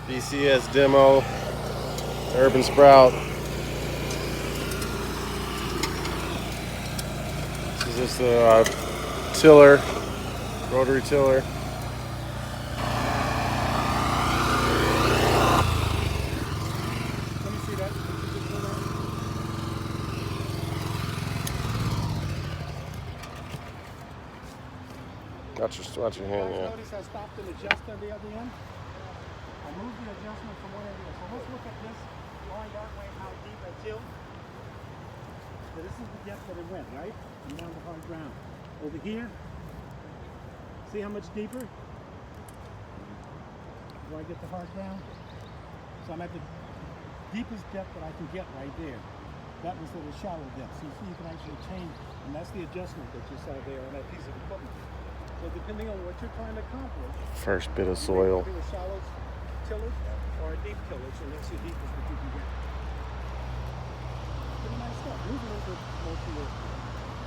BCS demo, Urban Sprout. This is just a tiller, rotary tiller. Let me see that. Watch your hand, yeah. Notice I stopped and adjusted the other end. I moved the adjustment from one end to the other. So let's look at this going that way, how deep I tilled. So this is the depth that it went, right? And down the hard ground. Over here, see how much deeper? Do I get the hard ground? So I'm at the deepest depth that I can get right there. That was the shallow depth. So you see you can actually change, and that's the adjustment that you saw there on that piece of equipment. So depending on what you're trying to accomplish, First bit of soil. do a shallow tillage or a deep tillage, and that's the deepest that you can get. Pretty nice stuff. Move a little bit more to your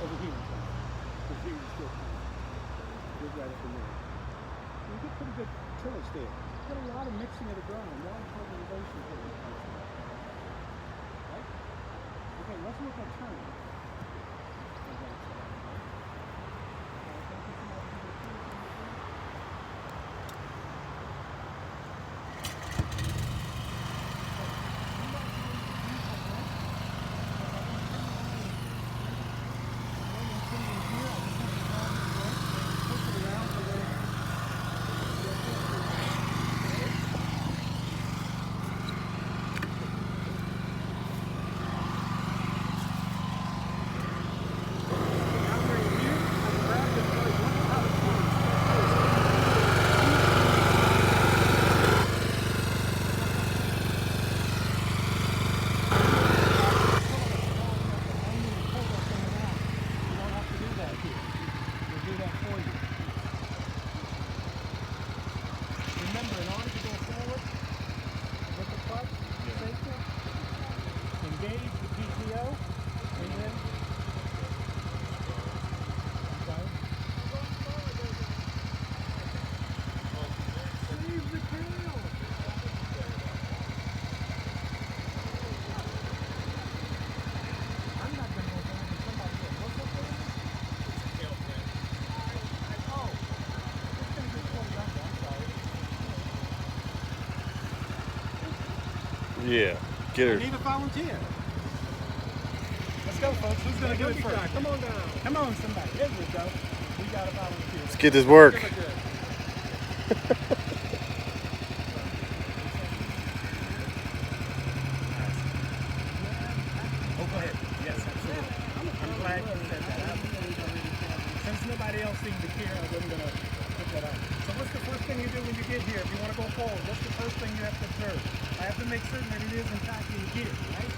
over here. Because here you're still kind of good right up in there. You get pretty good tillage there. You get a lot of mixing of the ground, a lot of pulverization here. Right? Okay, let's look at turning. Remember, in order to go forward with the clutch, safety, engage the PTO, and then save the tail. I'm not going to go down to somebody else. What's up there? Oh, it's going to get pulled under. I'm sorry. Yeah, get I her. need a volunteer. Let's go, folks. Who's going to do it first? Come on down. Come on, somebody. There we go. We got a volunteer. Let's get this work. Give it good. Oh, go ahead. Yes, absolutely. I'm glad you said that. Since nobody else seemed to care, I wasn't going to put that on. So what's the first thing you do when you get here? If you want to go forward, what's the first thing you have to observe? I have to make certain that it is in fact in gear, right?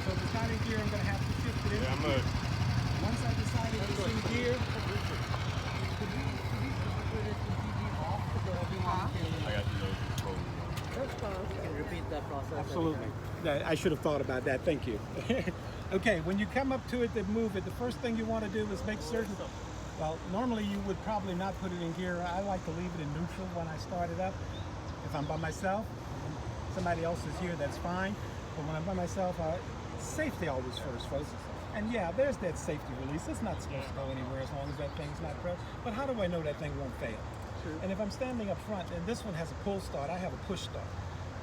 So if it's not in gear, I'm going to have to shift it in. Yeah, I'm good. Once I decided it's in gear, I got you can repeat that process. absolutely. I should have thought about that. Thank you. Okay, when you come up to it to move it, the first thing you want to do is make certain. Well, normally you would probably not put it in gear. I like to leave it in neutral when I start it up. If I'm by myself, somebody else is here, that's fine. But when I'm by myself, safety always first, folks. And yeah, there's that safety release. It's not supposed to go anywhere as long as that thing's not pressed. But how do I know that thing won't fail? True. And if I'm standing up front, and this one has a pull start, I have a push start.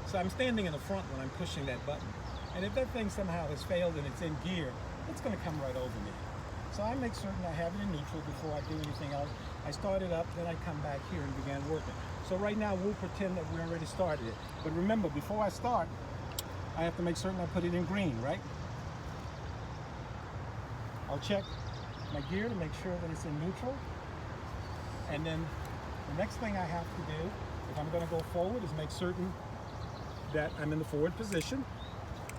So I'm standing in the front when I'm pushing that button. And if that thing somehow has failed and it's in gear, it's going to come right over me. So I make certain I have it in neutral before I do anything else. I start it up, then I come back here and begin working. So right now we'll pretend that we already started it. But remember, before I start, I have to make certain I put it in green, right? I'll check my gear to make sure that it's in neutral. And then the next thing I have to do, if I'm going to go forward, is make certain that I'm in the forward position.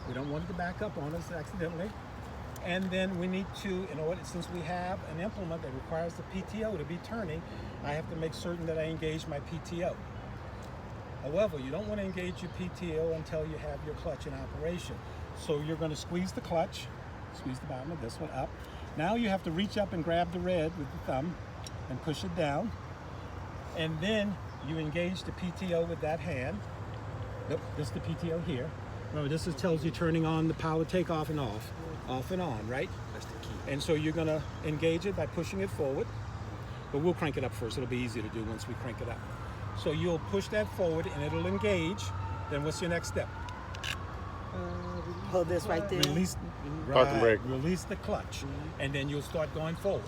We don't want it to back up on us accidentally. And then we need to, in order, since we have an implement that requires the PTO to be turning, I have to make certain that I engage my PTO. However, you don't want to engage your PTO until you have your clutch in operation. So you're going to squeeze the clutch, squeeze the bottom of this one up. Now you have to reach up and grab the red with the thumb and push it down. And then you engage the PTO with that hand. Nope, this is the PTO here. Remember, this tells you turning on the power takeoff and off and on, right? That's the key. And so you're gonna engage it by pushing it forward, but we'll crank it up first. It'll be easy to do once we crank it up. So you'll push that forward and it'll engage. Then what's your next step? Hold this right there. Release, Parking brake. Release the clutch, and then you'll start going forward.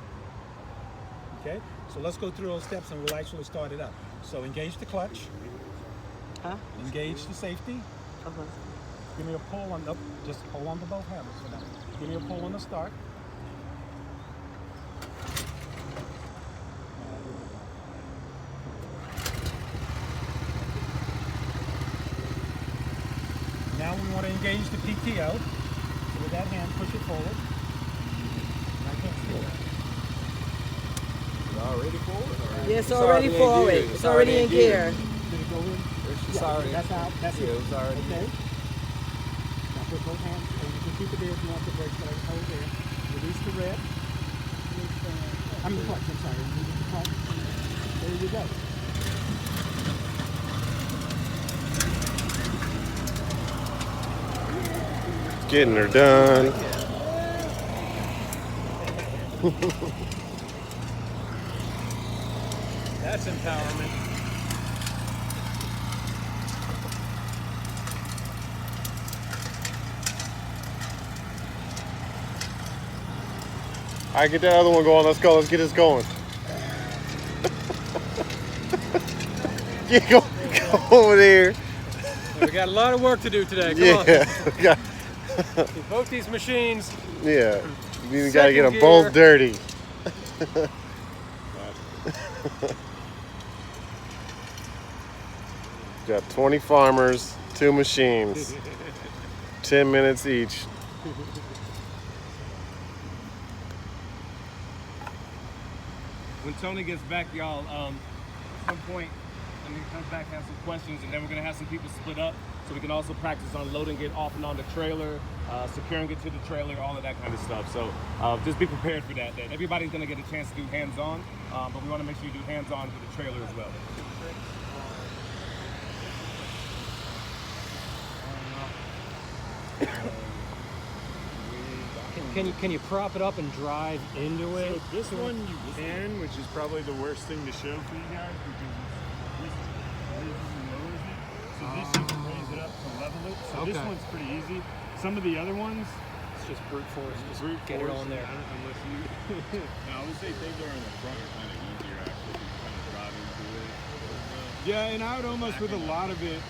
Okay, so let's go through those steps and we'll actually start it up. So engage the clutch, Huh? engage the safety. Okay. Give me a pull on the, just hold on to both handles for now. Give me a pull on the start. Now we want to engage the PTO. So with that hand, push it forward. I can't see that. Already forward? Yeah, it's already forward. It's already in gear. Did it go in? It's already. That's out. That's Yeah, it. it was already. Okay. Now put both hands. So you can keep it there if you want the brakes. But hold there. Release the red. I'm the clutch. I'm sorry. Release the clutch. There you go. Getting her done. That's empowerment. All right, get that other one going. Let's go. Let's get this going. Go over there. We got a lot of work to do today. Come Yeah. on. Both these machines. Yeah. You even got to get them Second both gear. dirty. Got 20 farmers, 2 machines, 10 minutes each. When Tony gets back, y'all, at some point, when he comes back, have some questions, and then we're gonna have some people split up, so we can also practice on loading it off and on the trailer, securing it to the trailer, all of that kind of stuff. So just be prepared for that. That everybody's gonna get a chance to do hands-on, but we want to make sure you do hands-on for the trailer as well. Can you prop it up and drive into it? So this one you can, which is probably the worst thing to show for you guys because this raises and lowers it. So this you can raise it up to level it. So this Okay. one's pretty easy. Some of the other ones, It's just brute force. Just brute get force, it on there. Unless you. I would say things that are in the front are kind of easier actually, kind of driving through it. Yeah, and I would almost with a lot of it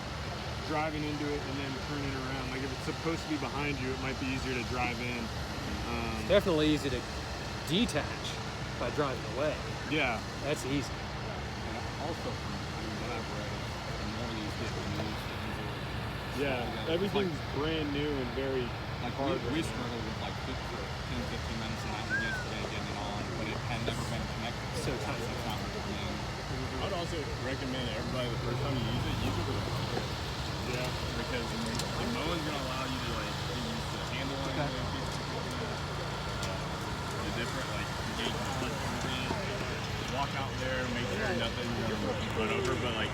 driving into it and then turning around. Like if it's supposed to be behind you, it might be easier to drive in. Definitely easy to detach by driving away. Yeah. That's easy. And also, what I've read, the more these get used, the easier. Yeah, everything's brand new and very Like hard. we struggled with like 10, 15 minutes in that one yesterday getting it on, but it had never been connected. So tight. It's not working. I'd also recommend everybody the first time you use it with a mower. Yeah. Because the mowing's gonna allow you to like get used to handling the different like engage the clutch movement, walk out there, make sure nothing's gonna run over. But like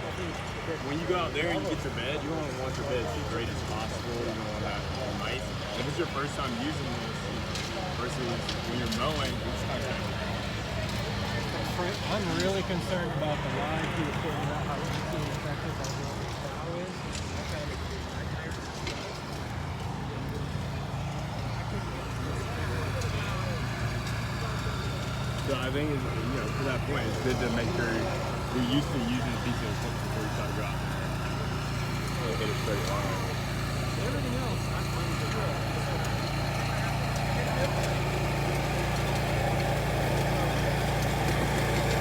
when you go out there and you get your bed, you want your bed as great as possible. You don't want to have all nice. If it's your first time using this versus when you're mowing, it's not gonna. I'm really concerned about the line he was putting out, how easy and effective that plow is. So I think, to that point, it's good to make sure you're used to using a piece of equipment before you start dropping there. Really hit a straight line. Everything else, I find it good.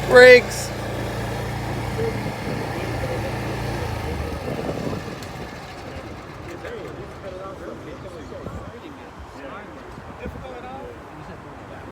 Brakes.